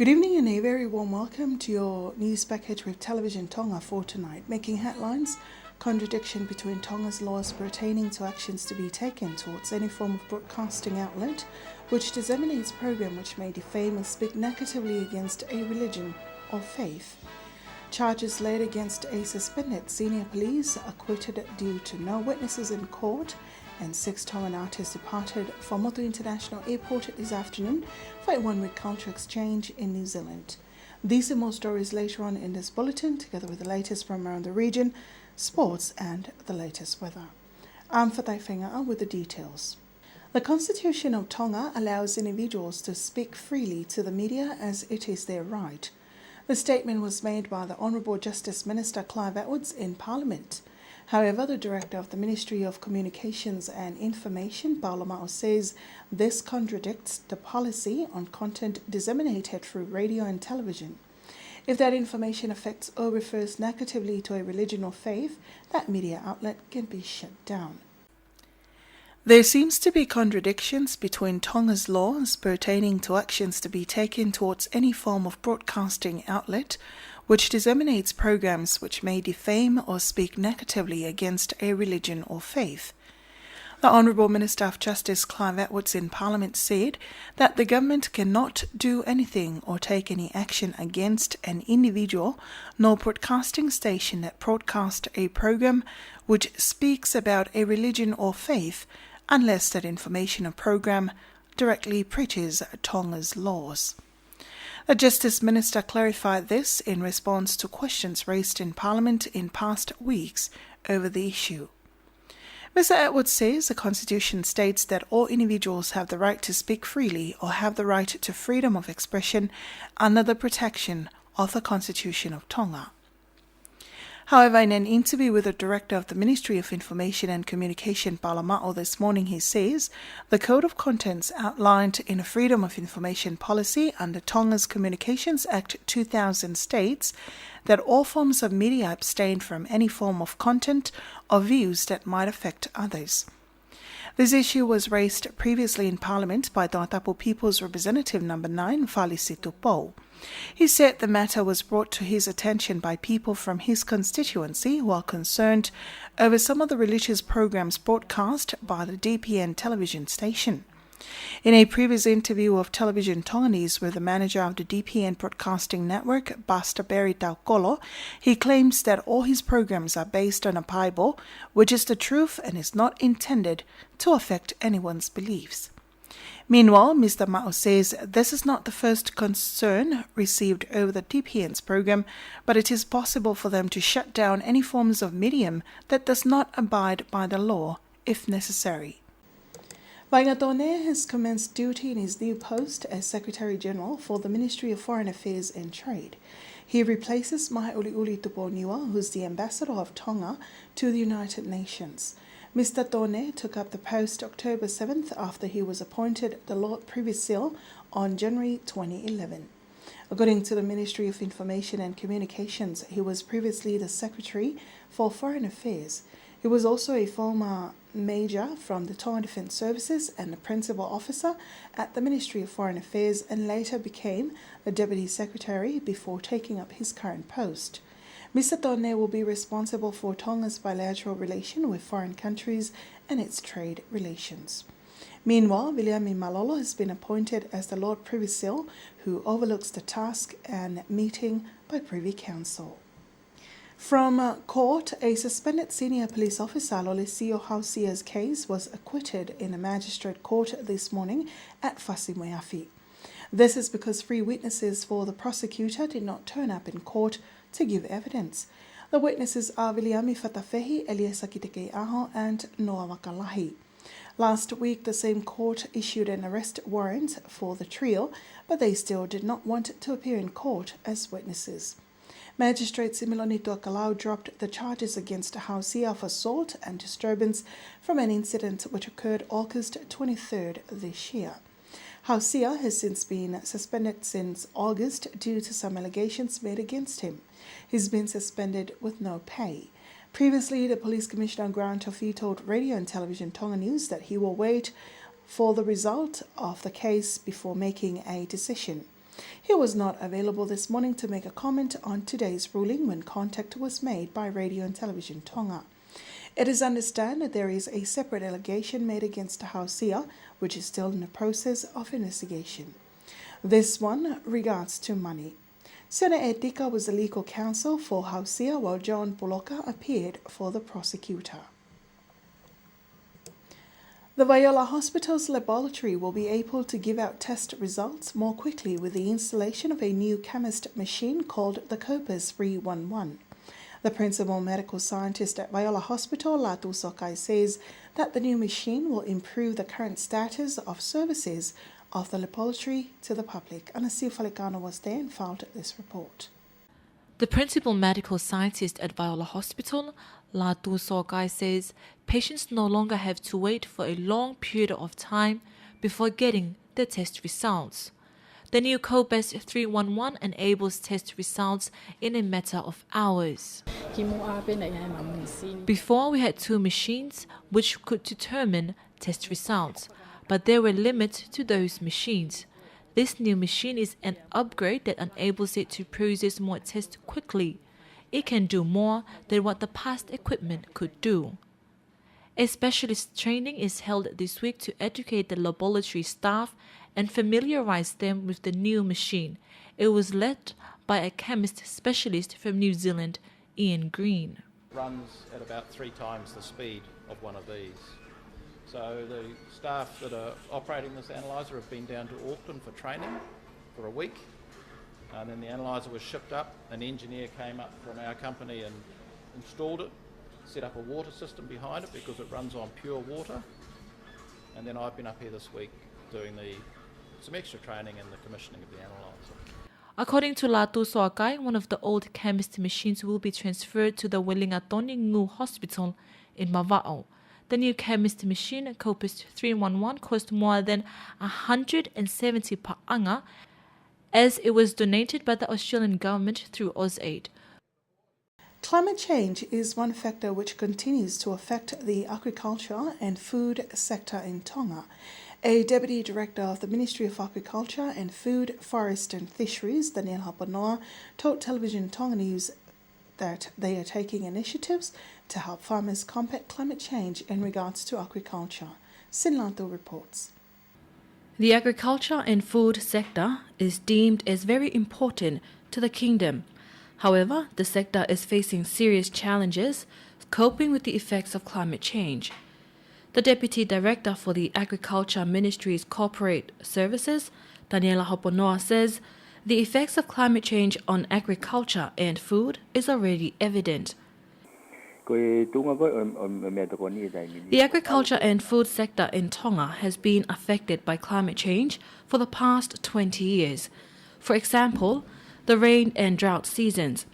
Good evening and a very warm welcome to your news package with Television Tonga for tonight. Making headlines, contradiction between Tonga's laws pertaining to actions to be taken towards any form of broadcasting outlet which disseminates program which may defame or speak negatively against a religion or faith. Charges laid against a suspended senior police acquitted due to no witnesses in court, and 6 Tongan artists departed from Motu International Airport this afternoon for a one-week culture exchange in New Zealand. These and more stories later on in this bulletin, together with the latest from around the region, sports and the latest weather. I'm Fatai Whengaa with the details. The Constitution of Tonga allows individuals to speak freely to the media as it is their right. The statement was made by the Honourable Justice Minister Clive Atwood in Parliament. However, the Director of the Ministry of Communications and Information, Paolo Mao, says this contradicts the policy on content disseminated through radio and television. If that information affects or refers negatively to a religion or faith, that media outlet can be shut down. There seems to be contradictions between Tonga's laws pertaining to actions to be taken towards any form of broadcasting outlet which disseminates programs which may defame or speak negatively against a religion or faith. The Honourable Minister of Justice Clive Atwood in Parliament said that the government cannot do anything or take any action against an individual nor broadcasting station that broadcasts a program which speaks about a religion or faith unless that information or program directly breaches Tonga's laws. The Justice Minister clarified this in response to questions raised in Parliament in past weeks over the issue. Mr. Atwood says the Constitution states that all individuals have the right to speak freely or have the right to freedom of expression under the protection of the Constitution of Tonga. However, in an interview with the Director of the Ministry of Information and Communication, Paolo Mao, this morning, he says the Code of Contents outlined in a Freedom of Information policy under Tonga's Communications Act 2000 states that all forms of media abstain from any form of content or views that might affect others. This issue was raised previously in Parliament by Tongatapu People's Representative No. 9, Falisi Tupou. He said the matter was brought to his attention by people from his constituency who are concerned over some of the religious programs broadcast by the DPN television station. In a previous interview of Television Tonganese with the manager of the DPN Broadcasting Network, Pastor Barry Taukolo, he claims that all his programs are based on a Bible, which is the truth and is not intended to affect anyone's beliefs. Meanwhile, Mr. Mao says this is not the first concern received over the DPN's program, but it is possible for them to shut down any forms of medium that does not abide by the law, if necessary. Vaingatone has commenced duty in his new post as Secretary General for the Ministry of Foreign Affairs and Trade. He replaces Mahauliuli Tuponiwa, who is the Ambassador of Tonga to the United Nations. Mr. Tone took up the post October 7th after he was appointed the Lord Privy Seal on January 2011. According to the Ministry of Information and Communications, he was previously the Secretary for Foreign Affairs. He was also a former Major from the Tonga Defence Services and the Principal Officer at the Ministry of Foreign Affairs, and later became the Deputy Secretary before taking up his current post. Mr. Tone will be responsible for Tonga's bilateral relation with foreign countries and its trade relations. Meanwhile, Viliami Malolo has been appointed as the Lord Privy Seal, who overlooks the task and meeting by Privy Council. From court, a suspended senior police officer, Lolesio Hausia's case was acquitted in a magistrate court this morning at Fasimuafi. This is because 3 witnesses for the prosecutor did not turn up in court to give evidence. The witnesses are Viliami Fatafehi, Eliesa Kiteke-Aho, and Noah Wakalahi. Last week, the same court issued an arrest warrant for the trio, but they still did not want to appear in court as witnesses. Magistrate Similoni Tuakalau dropped the charges against Hausia of assault and disturbance from an incident which occurred August 23rd this year. Hausia has since been suspended since August due to some allegations made against him. He's been suspended with no pay. Previously, the Police Commissioner Grant Tofi told Radio and Television Tonga News that he will wait for the result of the case before making a decision. He was not available this morning to make a comment on today's ruling when contact was made by Radio and Television Tonga. It is understood that there is a separate allegation made against Hausia, which is still in the process of investigation. This one regards to money. Sena Etika was the legal counsel for Hausia, while John Puloka appeared for the prosecutor. The Viola Hospital's laboratory will be able to give out test results more quickly with the installation of a new chemist machine called the Copus 311. The principal medical scientist at Viola Hospital, Latu Sokai, says that the new machine will improve the current status of services of the laboratory to the public. Anasi Falikano was there and filed this report. The principal medical scientist at Viola Hospital, Latu Sokai, says patients no longer have to wait for a long period of time before getting their test results. The new Copus 311 enables test results in a matter of hours. Before, we had two machines which could determine test results, but there were limits to those machines. This new machine is an upgrade that enables it to process more tests quickly. It can do more than what the past equipment could do. A specialist training is held this week to educate the laboratory staff and familiarize them with the new machine. It was led by a chemist specialist from New Zealand, Ian Green. Runs at about 3 times the speed of one of these. So the staff that are operating this analyzer have been down to Auckland for training for a week. And then the analyzer was shipped up. An engineer came up from our company and installed it, set up a water system behind it because it runs on pure water. And then I've been up here this week doing some extra training and the commissioning of the analyzer. According to Latu Soakai, one of the old chemist machines will be transferred to the Wellingatoni Ngu Hospital in Mava'o. The new chemist machine, Copus 311, cost more than 170 pa'anga, as it was donated by the Australian government through AusAid. Climate change is one factor which continues to affect the agriculture and food sector in Tonga. A Deputy Director of the Ministry of Agriculture and Food, Forest and Fisheries, Daniel Hapanoa, told Television Tonga News that they are taking initiatives to help farmers combat climate change in regards to agriculture. Sinlanto reports. The agriculture and food sector is deemed as very important to the kingdom. However, the sector is facing serious challenges coping with the effects of climate change. The Deputy Director for the Agriculture Ministry's Corporate Services, Daniela Hoponoa, says the effects of climate change on agriculture and food is already evident. The agriculture and food sector in Tonga has been affected by climate change for the past 20 years. For example, the rain and drought seasons.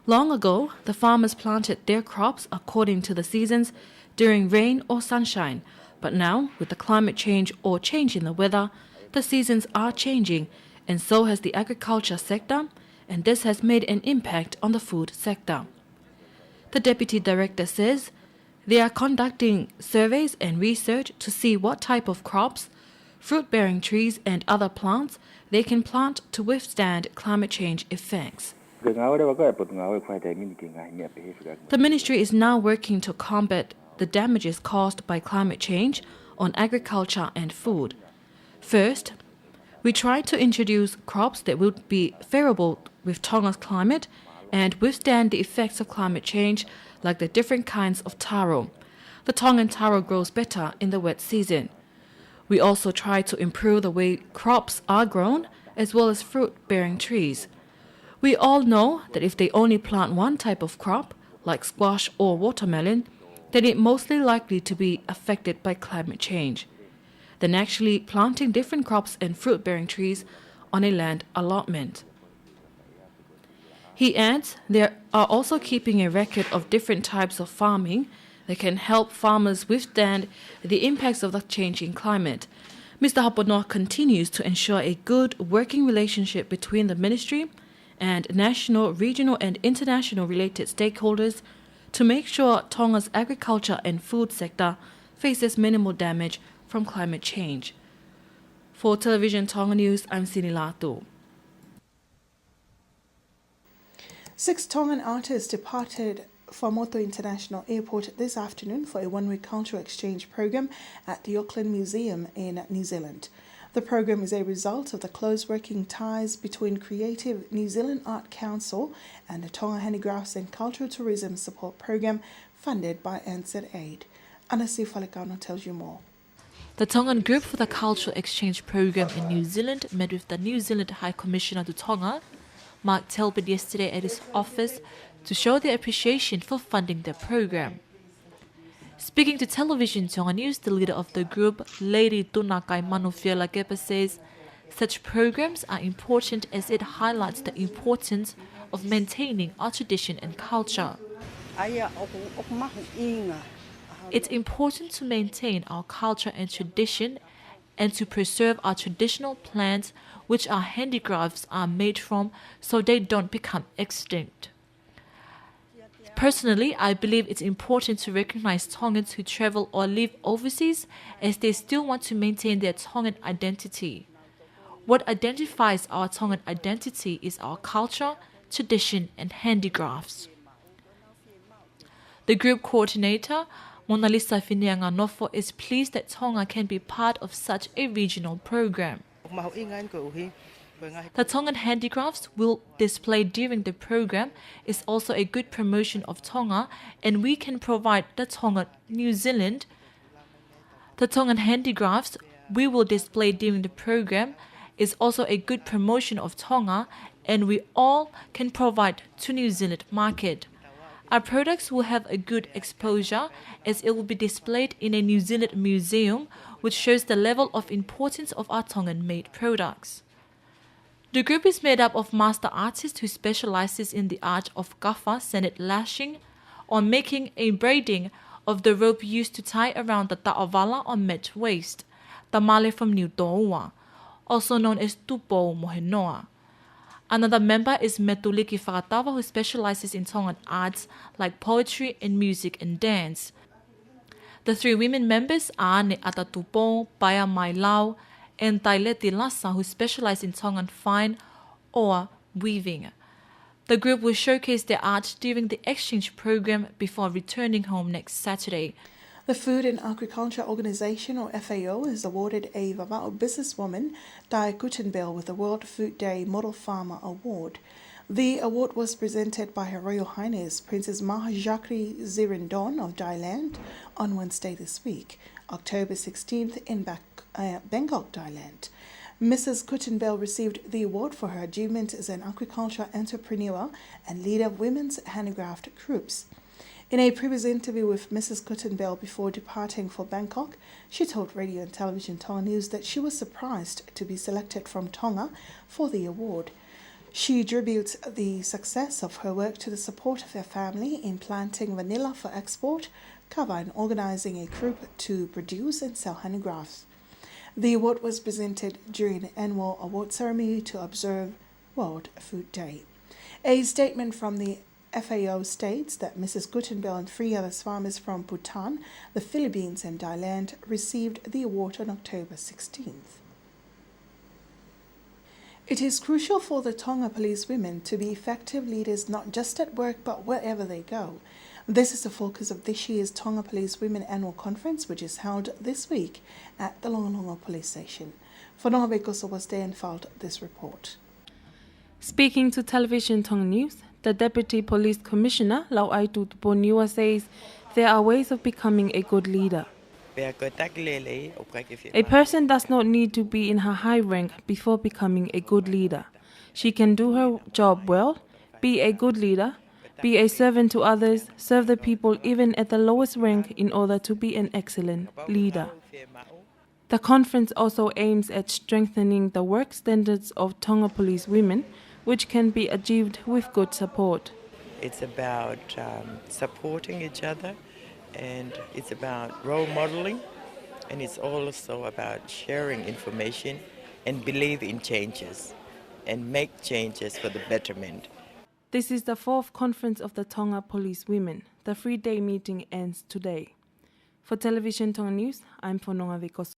Long ago, the farmers planted their crops according to the seasons during rain or sunshine, but now, with the climate change or change in the weather, the seasons are changing, and so has the agriculture sector, and this has made an impact on the food sector. The Deputy Director says they are conducting surveys and research to see what type of crops, fruit-bearing trees and other plants they can plant to withstand climate change effects. The ministry is now working to combat the damages caused by climate change on agriculture and food. First, we try to introduce crops that would be favorable with Tonga's climate and withstand the effects of climate change, like the different kinds of taro. The Tongan taro grows better in the wet season. We also try to improve the way crops are grown, as well as fruit-bearing trees. We all know that if they only plant one type of crop, like squash or watermelon, then it's mostly likely to be affected by climate change than actually planting different crops and fruit-bearing trees on a land allotment. He adds they are also keeping a record of different types of farming that can help farmers withstand the impacts of the changing climate. Mr. Haponoa continues to ensure a good working relationship between the ministry and national, regional and international related stakeholders to make sure Tonga's agriculture and food sector faces minimal damage from climate change. For Television Tonga News, I'm Sini Latu. 6 Tongan artists departed for Moto International Airport this afternoon for a one-week cultural exchange program at the Auckland Museum in New Zealand. The program is a result of the close working ties between Creative New Zealand Art Council and the Tonga Handicrafts and Cultural Tourism Support Program funded by NZ Aid. Anasi Falikano tells you more. The Tongan Group for the Cultural Exchange Program in New Zealand met with the New Zealand High Commissioner to Tonga, Mark Talbot, yesterday at his office to show their appreciation for funding the program. Speaking to Television Tonga News, the leader of the group, Lady Tunakai Manufiela Gepa, says such programs are important as it highlights the importance of maintaining our tradition and culture. It's important to maintain our culture and tradition and to preserve our traditional plants which our handicrafts are made from so they don't become extinct. Personally, I believe it's important to recognize Tongans who travel or live overseas as they still want to maintain their Tongan identity. What identifies our Tongan identity is our culture, tradition and handicrafts. The group coordinator, Mona Lisa Finianga-Nofo, is pleased that Tonga can be part of such a regional program. The Tongan handicrafts will display during the program is also a good promotion of Tonga, and we can provide the Tongan New Zealand. The Tongan handicrafts we will display during the program is also a good promotion of Tonga, and we all can provide to New Zealand market. Our products will have a good exposure as it will be displayed in a New Zealand museum, which shows the level of importance of our Tongan-made products. The group is made up of master artists who specializes in the art of gaffa, sennit lashing, or making a braiding of the rope used to tie around the ta'avala or mat waist, tamale from New Toua, also known as tupo mohenoa. Another member is Metuliki Whakatawa, who specializes in Tongan arts like poetry and music and dance. The 3 women members are Ne Atatupo, Paya Mai Lau, and Taileti Lassa, who specialize in Tongan fine or weaving. The group will showcase their art during the exchange program before returning home next Saturday. The Food and Agriculture Organization, or FAO, has awarded a Vava'o businesswoman, Dai Kutenbell, with the World Food Day Model Farmer Award. The award was presented by Her Royal Highness Princess Mahajakri Zirindon of Thailand on Wednesday this week, October 16th in Bangkok, Thailand. Mrs. Kutenbell received the award for her achievement as an agricultural entrepreneur and leader of women's handicraft groups. In a previous interview with Mrs. Kutenbell before departing for Bangkok, she told Radio and Television Tonga News that she was surprised to be selected from Tonga for the award. She attributes the success of her work to the support of her family in planting vanilla for export, kava, and organizing a group to produce and sell handicrafts. The award was presented during the annual award ceremony to observe World Food Day. A statement from the FAO states that Mrs. Kutenbell and 3 other farmers from Bhutan, the Philippines and Thailand received the award on October 16th. It is crucial for the Tonga police women to be effective leaders not just at work but wherever they go. This is the focus of this year's Tonga Police Women Annual Conference, which is held this week at the Longalonga Police Station. Whanonga Vekoso was there and filed this report. Speaking to Television Tonga News, the Deputy Police Commissioner, Lau Aitu Tuponiua, says there are ways of becoming a good leader. A person does not need to be in her high rank before becoming a good leader. She can do her job well, be a good leader, be a servant to others, serve the people even at the lowest rank in order to be an excellent leader. The conference also aims at strengthening the work standards of Tonga police women, which can be achieved with good support. It's about supporting each other, and it's about role modeling, and it's also about sharing information and believe in changes and make changes for the betterment. This is the 4th conference of the Tonga Police Women. The 3-day meeting ends today. For Television Tonga News, I'm Whanonga Vekoso.